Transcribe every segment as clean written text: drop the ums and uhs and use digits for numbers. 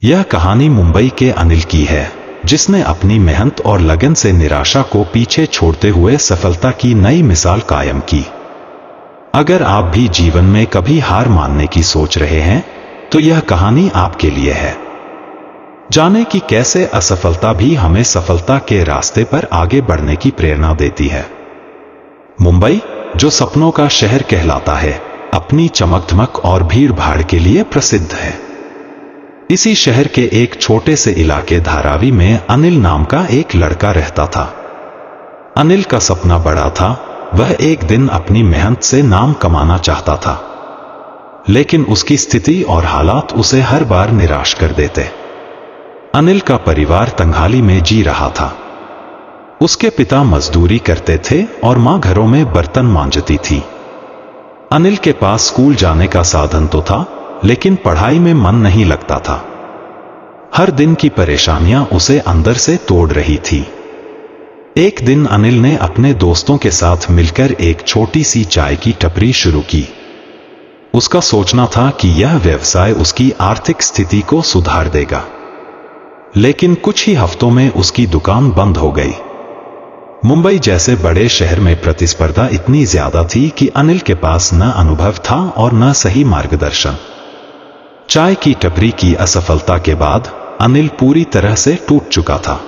यह कहानी मुंबई के अनिल की है, जिसने अपनी मेहनत और लगन से निराशा को पीछे छोड़ते हुए सफलता की नई मिसाल कायम की। अगर आप भी जीवन में कभी हार मानने की सोच रहे हैं, तो यह कहानी आपके लिए है। जाने कि कैसे असफलता भी हमें सफलता के रास्ते पर आगे बढ़ने की प्रेरणा देती है। मुंबई, जो सपनों का शहर कहलाता है, अपनी चमक-धमक और भीड़-भाड़ के लिए प्रसिद्ध है। इसी शहर के एक छोटे से इलाके धारावी में अनिल नाम का एक लड़का रहता था। अनिल का सपना बड़ा था, वह एक दिन अपनी मेहनत से नाम कमाना चाहता था, लेकिन उसकी स्थिति और हालात उसे हर बार निराश कर देते। अनिल का परिवार तंगहाली में जी रहा था। उसके पिता मजदूरी करते थे और मां घरों में बर्तन मांजती थी। अनिल के पास स्कूल जाने का साधन तो था, लेकिन पढ़ाई में मन नहीं लगता था। हर दिन की परेशानियां उसे अंदर से तोड़ रही थी। एक दिन अनिल ने अपने दोस्तों के साथ मिलकर एक छोटी सी चाय की टपरी शुरू की। उसका सोचना था कि यह व्यवसाय उसकी आर्थिक स्थिति को सुधार देगा, लेकिन कुछ ही हफ्तों में उसकी दुकान बंद हो गई। मुंबई जैसे बड़े शहर में प्रतिस्पर्धा इतनी ज्यादा थी कि अनिल के पास न अनुभव था और न सही मार्गदर्शन। चाय की टपरी की असफलता के बाद अनिल पूरी तरह से टूट चुका था।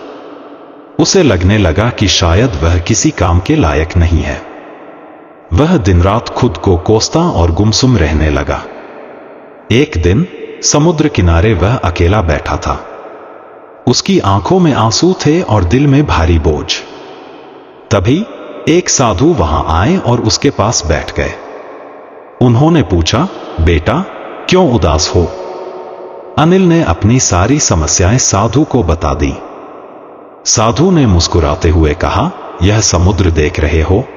उसे लगने लगा कि शायद वह किसी काम के लायक नहीं है। वह दिन रात खुद को कोसता और गुमसुम रहने लगा। एक दिन समुद्र किनारे वह अकेला बैठा था। उसकी आंखों में आंसू थे और दिल में भारी बोझ। तभी एक साधु वहां आए और उसके पास बैठ गए। उन्होंने पूछा, बेटा, क्यों उदास हो? अनिल ने अपनी सारी समस्याएं साधु को बता दी। साधु ने मुस्कुराते हुए कहा, यह समुद्र देख रहे हो?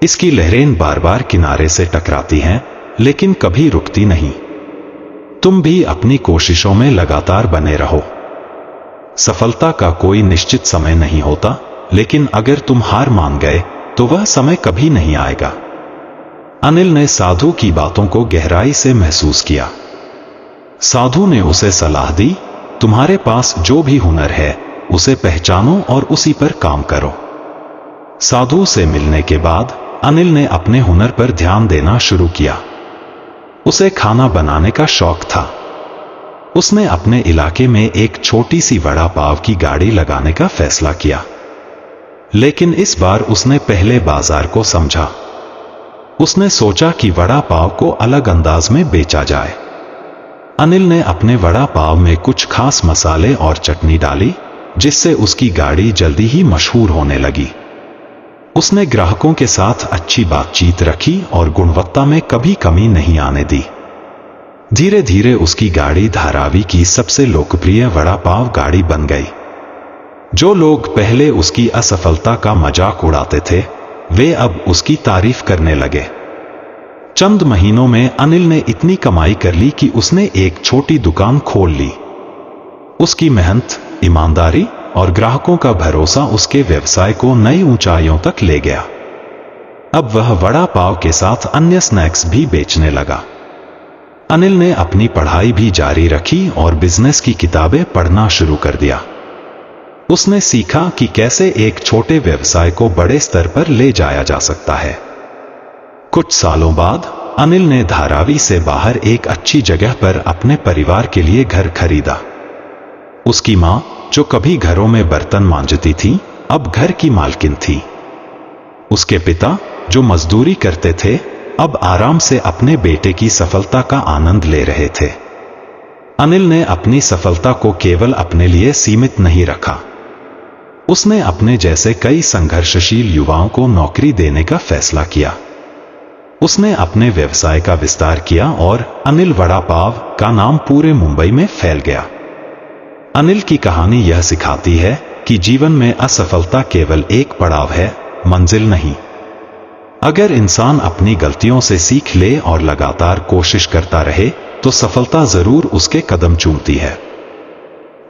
इसकी लहरें बार बार किनारे से टकराती हैं, लेकिन कभी रुकती नहीं। तुम भी अपनी कोशिशों में लगातार बने रहो। सफलता का कोई निश्चित समय नहीं होता, लेकिन अगर तुम हार मान गए तो वह समय कभी नहीं आएगा। अनिल ने साधु की बातों को गहराई से महसूस किया। साधु ने उसे सलाह दी, तुम्हारे पास जो भी हुनर है उसे पहचानो और उसी पर काम करो। साधु से मिलने के बाद अनिल ने अपने हुनर पर ध्यान देना शुरू किया। उसे खाना बनाने का शौक था। उसने अपने इलाके में एक छोटी सी वड़ा पाव की गाड़ी लगाने का फैसला किया, लेकिन इस बार उसने पहले बाजार को समझा। उसने सोचा कि वड़ा पाव को अलग अंदाज में बेचा जाए। अनिल ने अपने वड़ा पाव में कुछ खास मसाले और चटनी डाली, जिससे उसकी गाड़ी जल्दी ही मशहूर होने लगी। उसने ग्राहकों के साथ अच्छी बातचीत रखी और गुणवत्ता में कभी कमी नहीं आने दी। धीरे धीरे उसकी गाड़ी धारावी की सबसे लोकप्रिय वड़ा पाव गाड़ी बन गई। जो लोग पहले उसकी असफलता का मजाक उड़ाते थे, वे अब उसकी तारीफ करने लगे। चंद महीनों में अनिल ने इतनी कमाई कर ली कि उसने एक छोटी दुकान खोल ली। उसकी मेहनत, ईमानदारी और ग्राहकों का भरोसा उसके व्यवसाय को नई ऊंचाइयों तक ले गया। अब वह वड़ा पाव के साथ अन्य स्नैक्स भी बेचने लगा। अनिल ने अपनी पढ़ाई भी जारी रखी और बिजनेस की किताबें पढ़ना शुरू कर दिया। उसने सीखा कि कैसे एक छोटे व्यवसाय को बड़े स्तर पर ले जाया जा सकता है। कुछ सालों बाद अनिल ने धारावी से बाहर एक अच्छी जगह पर अपने परिवार के लिए घर खरीदा। उसकी मां, जो कभी घरों में बर्तन मांजती थी, अब घर की मालकिन थी। उसके पिता, जो मजदूरी करते थे, अब आराम से अपने बेटे की सफलता का आनंद ले रहे थे। अनिल ने अपनी सफलता को केवल अपने लिए सीमित नहीं रखा। उसने अपने जैसे कई संघर्षशील युवाओं को नौकरी देने का फैसला किया। उसने अपने व्यवसाय का विस्तार किया और अनिल वड़ा पाव का नाम पूरे मुंबई में फैल गया। अनिल की कहानी यह सिखाती है कि जीवन में असफलता केवल एक पड़ाव है, मंजिल नहीं। अगर इंसान अपनी गलतियों से सीख ले और लगातार कोशिश करता रहे, तो सफलता जरूर उसके कदम चूमती है।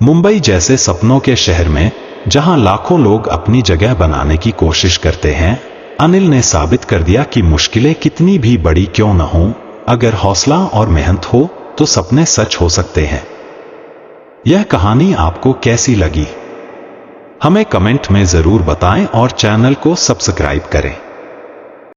मुंबई जैसे सपनों के शहर में, जहां लाखों लोग अपनी जगह बनाने की कोशिश करते हैं, अनिल ने साबित कर दिया कि मुश्किलें कितनी भी बड़ी क्यों न हो, अगर हौसला और मेहनत हो तो सपने सच हो सकते हैं। यह कहानी आपको कैसी लगी हमें कमेंट में जरूर बताएं और चैनल को सब्सक्राइब करें।